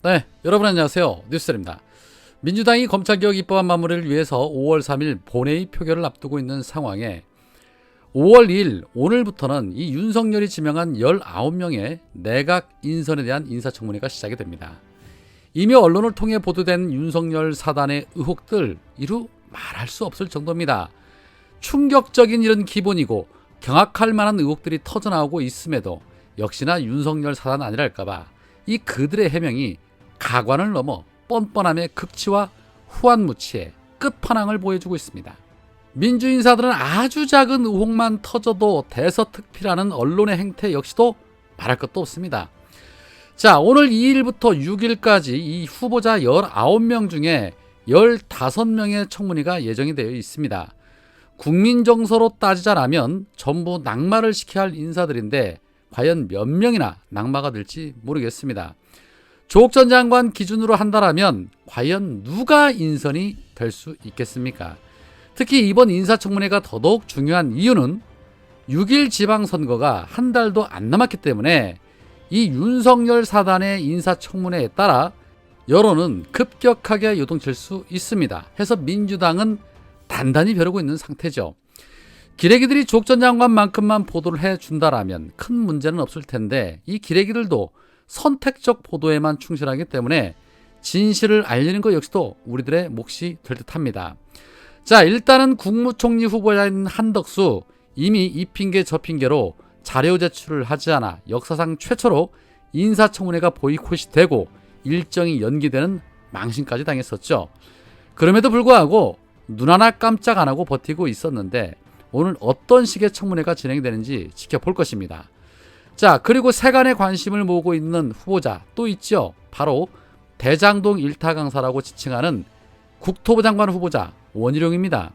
네, 여러분 안녕하세요. 뉴스입니다. 민주당이 검찰개혁 입법안 마무리를 위해서 5월 3일 본회의 표결을 앞두고 있는 상황에 5월 2일 오늘부터는 이 윤석열이 지명한 19명의 내각 인선에 대한 인사청문회가 시작이 됩니다. 이미 언론을 통해 보도된 윤석열 사단의 의혹들 이루 말할 수 없을 정도입니다. 충격적인 일은 기본이고 경악할 만한 의혹들이 터져나오고 있음에도 역시나 윤석열 사단 아니랄까봐 이 그들의 해명이 가관을 넘어 뻔뻔함의 극치와 후한무치의 끝판왕을 보여주고 있습니다. 민주인사들은 아주 작은 의혹만 터져도 대서특필하는 언론의 행태 역시도 말할 것도 없습니다. 자, 오늘 2일부터 6일까지 이 후보자 19명 중에 15명의 청문회가 예정이 되어 있습니다. 국민 정서로 따지자라면 전부 낙마를 시켜야 할 인사들인데 과연 몇 명이나 낙마가 될지 모르겠습니다. 조국 전 장관 기준으로 한다라면 과연 누가 인선이 될 수 있겠습니까? 특히 이번 인사청문회가 더더욱 중요한 이유는 6일 지방선거가 한 달도 안 남았기 때문에 이 윤석열 사단의 인사청문회에 따라 여론은 급격하게 요동칠 수 있습니다. 해서 민주당은 단단히 벼르고 있는 상태죠. 기레기들이 조국 전 장관만큼만 보도를 해준다라면 큰 문제는 없을 텐데 이 기레기들도 선택적 보도에만 충실하기 때문에 진실을 알리는 것 역시도 우리들의 몫이 될 듯합니다. 자, 일단은 국무총리 후보자인 한덕수 이미 이 핑계 저 핑계로 자료 제출을 하지 않아 역사상 최초로 인사청문회가 보이콧이 되고 일정이 연기되는 망신까지 당했었죠. 그럼에도 불구하고 눈 하나 깜짝 안 하고 버티고 있었는데 오늘 어떤 식의 청문회가 진행되는지 지켜볼 것입니다. 자, 그리고 세간의 관심을 모으고 있는 후보자 또 있죠. 바로 대장동 일타 강사라고 지칭하는 국토부 장관 후보자 원희룡입니다.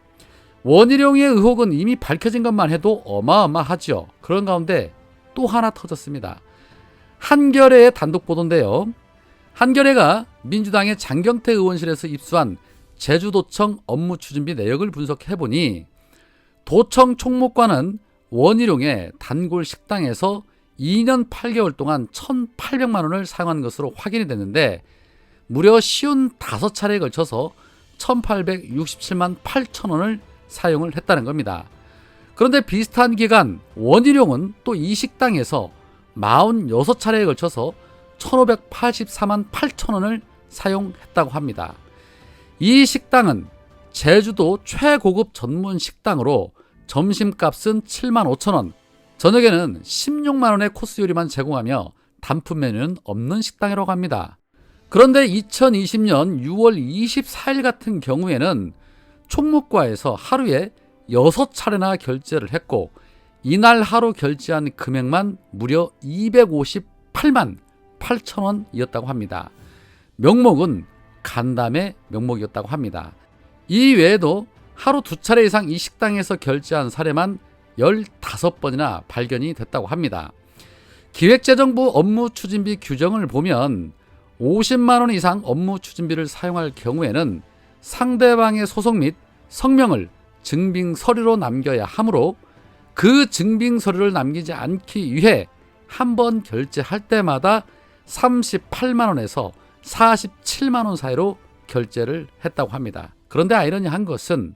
원희룡의 의혹은 이미 밝혀진 것만 해도 어마어마하죠. 그런 가운데 또 하나 터졌습니다. 한겨레의 단독 보도인데요. 한겨레가 민주당의 장경태 의원실에서 입수한 제주도청 업무 추진비 내역을 분석해보니 도청 총무과는 원희룡의 단골 식당에서 2년 8개월 동안 1,800만 원을 사용한 것으로 확인이 됐는데 무려 55차례에 걸쳐서 1,867만 8천 원을 사용을 했다는 겁니다. 그런데 비슷한 기간 원희룡은 또 이 식당에서 46차례에 걸쳐서 1,584만 8천 원을 사용했다고 합니다. 이 식당은 제주도 최고급 전문 식당으로 점심값은 7만 5천 원, 저녁에는 16만 원의 코스 요리만 제공하며 단품 메뉴는 없는 식당이라고 합니다. 그런데 2020년 6월 24일 같은 경우에는 총무과에서 하루에 6차례나 결제를 했고 이날 하루 결제한 금액만 무려 258만 8천 원이었다고 합니다. 명목은 간담회 명목이었다고 합니다. 이 외에도 하루 2차례 이상 이 식당에서 결제한 사례만 15번이나 발견이 됐다고 합니다. 기획재정부 업무 추진비 규정을 보면 50만 원 이상 업무 추진비를 사용할 경우에는 상대방의 소속 및 성명을 증빙 서류로 남겨야 하므로 그 증빙 서류를 남기지 않기 위해 한 번 결제할 때마다 38만 원에서 47만 원 사이로 결제를 했다고 합니다. 그런데 아이러니한 것은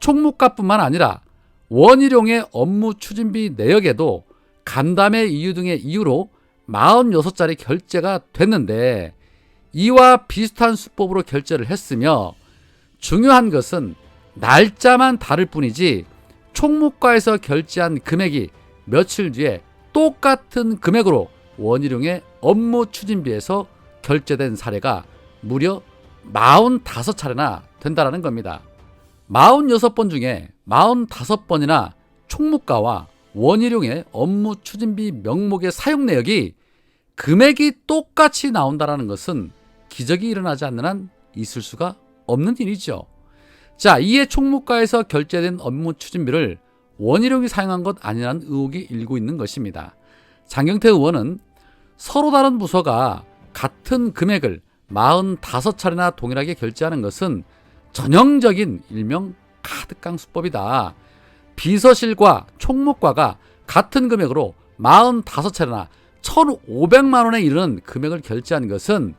총무과뿐만 아니라 원희룡의 업무 추진비 내역에도 간담회 이유 등의 이유로 46자리 결제가 됐는데 이와 비슷한 수법으로 결제를 했으며 중요한 것은 날짜만 다를 뿐이지 총무과에서 결제한 금액이 며칠 뒤에 똑같은 금액으로 원희룡의 업무 추진비에서 결제된 사례가 무려 45차례나 된다는 겁니다. 46번 중에 45번이나 총무과와 원희룡의 업무 추진비 명목의 사용 내역이 금액이 똑같이 나온다는 것은 기적이 일어나지 않는 한 있을 수가 없는 일이죠. 자, 이에 총무과에서 결제된 업무 추진비를 원희룡이 사용한 것 아니라는 의혹이 일고 있는 것입니다. 장경태 의원은 서로 다른 부서가 같은 금액을 45차례나 동일하게 결제하는 것은 전형적인 일명 카드깡 수법이다. 비서실과 총무과가 같은 금액으로 45차례나 1,500만 원에 이르는 금액을 결제한 것은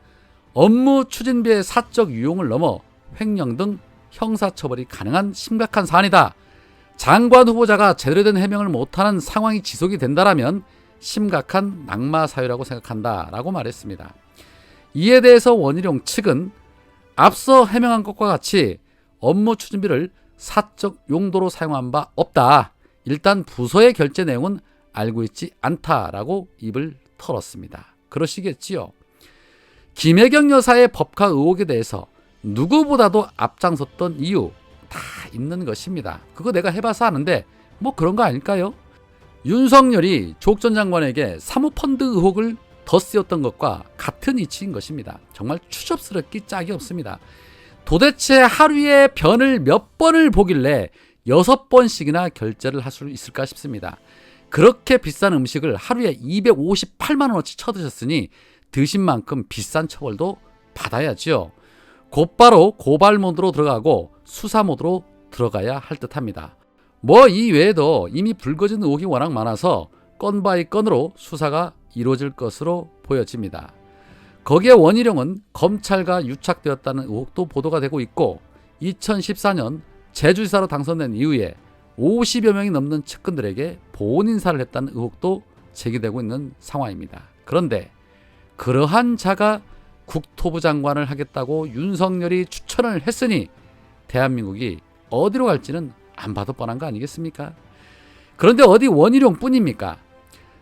업무 추진비의 사적 유용을 넘어 횡령 등 형사처벌이 가능한 심각한 사안이다. 장관 후보자가 제대로 된 해명을 못하는 상황이 지속이 된다라면 심각한 낙마 사유라고 생각한다 라고 말했습니다. 이에 대해서 원희룡 측은 앞서 해명한 것과 같이 업무 추진비를 사적 용도로 사용한 바 없다. 일단 부서의 결제 내용은 알고 있지 않다라고 입을 털었습니다. 그러시겠지요. 김혜경 여사의 법화 의혹에 대해서 누구보다도 앞장섰던 이유 다 있는 것입니다. 그거 내가 해봐서 아는데 뭐 그런 거 아닐까요? 윤석열이 조 전 장관에게 사모펀드 의혹을 덧씌웠던 것과 같은 이치인 것입니다. 정말 추접스럽기 짝이 없습니다. 도대체 하루에 변을 몇 번을 보길래 6번씩이나 결제를 할 수 있을까 싶습니다. 그렇게 비싼 음식을 하루에 258만 원어치 쳐드셨으니 드신 만큼 비싼 처벌도 받아야지요. 곧바로 고발 모드로 들어가고 수사 모드로 들어가야 할 듯합니다. 뭐 이 외에도 이미 불거진 의혹이 워낙 많아서 건 바이 건으로 수사가 이루어질 것으로 보여집니다. 거기에 원희룡은 검찰과 유착되었다는 의혹도 보도가 되고 있고 2014년 제주지사로 당선된 이후에 50여 명이 넘는 측근들에게 보온 인사를 했다는 의혹도 제기되고 있는 상황입니다. 그런데 그러한 자가 국토부 장관을 하겠다고 윤석열이 추천을 했으니 대한민국이 어디로 갈지는 안 봐도 뻔한 거 아니겠습니까? 그런데 어디 원희룡 뿐입니까?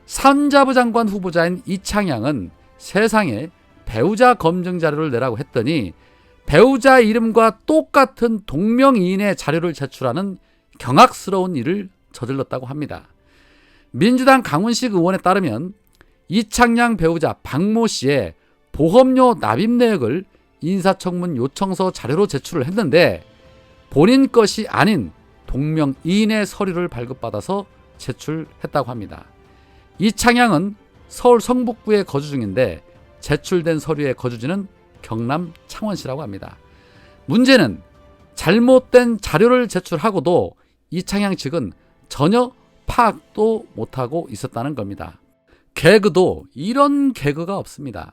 산자부 장관 후보자인 이창양은 세상에 배우자 검증 자료를 내라고 했더니 배우자 이름과 똑같은 동명이인의 자료를 제출하는 경악스러운 일을 저질렀다고 합니다. 민주당 강훈식 의원에 따르면 이창양 배우자 박모 씨의 보험료 납입 내역을 인사청문 요청서 자료로 제출을 했는데 본인 것이 아닌 동명이인의 서류를 발급받아서 제출했다고 합니다. 이창양은 서울 성북구에 거주 중인데 제출된 서류의 거주지는 경남 창원시라고 합니다. 문제는 잘못된 자료를 제출하고도 이창양 측은 전혀 파악도 못하고 있었다는 겁니다. 개그도 이런 개그가 없습니다.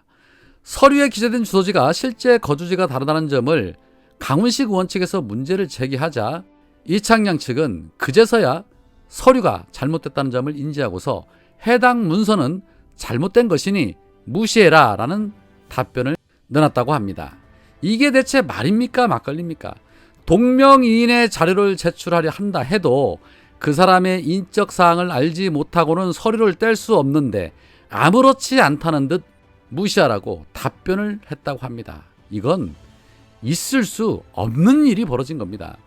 서류에 기재된 주소지가 실제 거주지가 다르다는 점을 강훈식 의원 측에서 문제를 제기하자 이창양 측은 그제서야 서류가 잘못됐다는 점을 인지하고서 해당 문서는 잘못된 것이니 무시해라 라는 답변을 내놨다고 합니다. 이게 대체 말입니까 막걸리입니까? 동명이인의 자료를 제출하려 한다 해도 그 사람의 인적 사항을 알지 못하고는 서류를 뗄 수 없는데 아무렇지 않다는 듯 무시하라고 답변을 했다고 합니다. 이건 있을 수 없는 일이 벌어진 겁니다.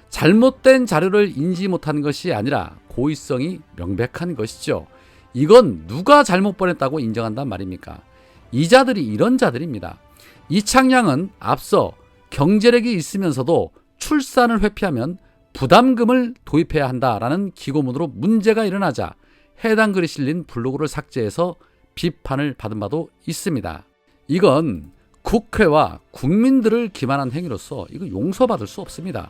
잘못된 자료를 인지 못한 것이 아니라 고의성이 명백한 것이죠. 이건 누가 잘못 보냈다고 인정한단 말입니까? 이 자들이 이런 자들입니다. 이창양은 앞서 경제력이 있으면서도 출산을 회피하면 부담금을 도입해야 한다라는 기고문으로 문제가 일어나자 해당 글이 실린 블로그를 삭제해서 비판을 받은 바도 있습니다. 이건 국회와 국민들을 기만한 행위로서 이거 용서받을 수 없습니다.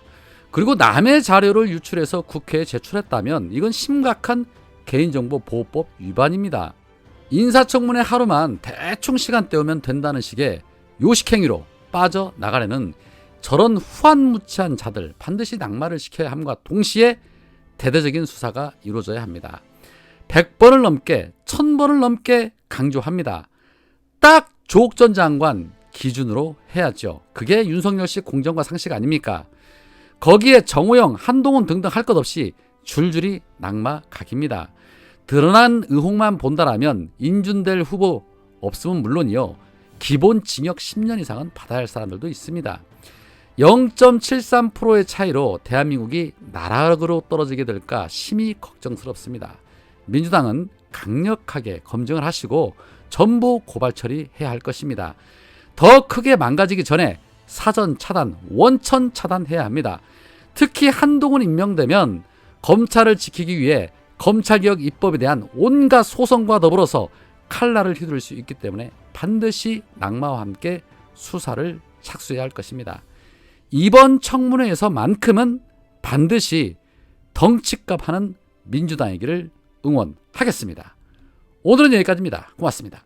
그리고 남의 자료를 유출해서 국회에 제출했다면 이건 심각한 개인정보보호법 위반입니다. 인사청문회 하루만 대충 시간 때우면 된다는 식의 요식행위로 빠져나가려는 저런 후한무치한 자들 반드시 낙마를 시켜야 함과 동시에 대대적인 수사가 이루어져야 합니다. 100번을 넘게 1000번을 넘게 강조합니다. 딱 조국 전 장관 기준으로 해야죠. 그게 윤석열 씨 공정과 상식 아닙니까? 거기에 정호영, 한동훈 등등 할 것 없이 줄줄이 낙마 각입니다. 드러난 의혹만 본다라면 인준될 후보 없으면 물론이요. 기본 징역 10년 이상은 받아야 할 사람들도 있습니다. 0.73%의 차이로 대한민국이 나락으로 떨어지게 될까 심히 걱정스럽습니다. 민주당은 강력하게 검증을 하시고 전부 고발 처리해야 할 것입니다. 더 크게 망가지기 전에 사전 차단, 원천 차단해야 합니다. 특히 한동훈 임명되면 검찰을 지키기 위해 검찰개혁 입법에 대한 온갖 소송과 더불어서 칼날을 휘두를 수 있기 때문에 반드시 낙마와 함께 수사를 착수해야 할 것입니다. 이번 청문회에서만큼은 반드시 덩치값 하는 민주당이기를 응원하겠습니다. 오늘은 여기까지입니다. 고맙습니다.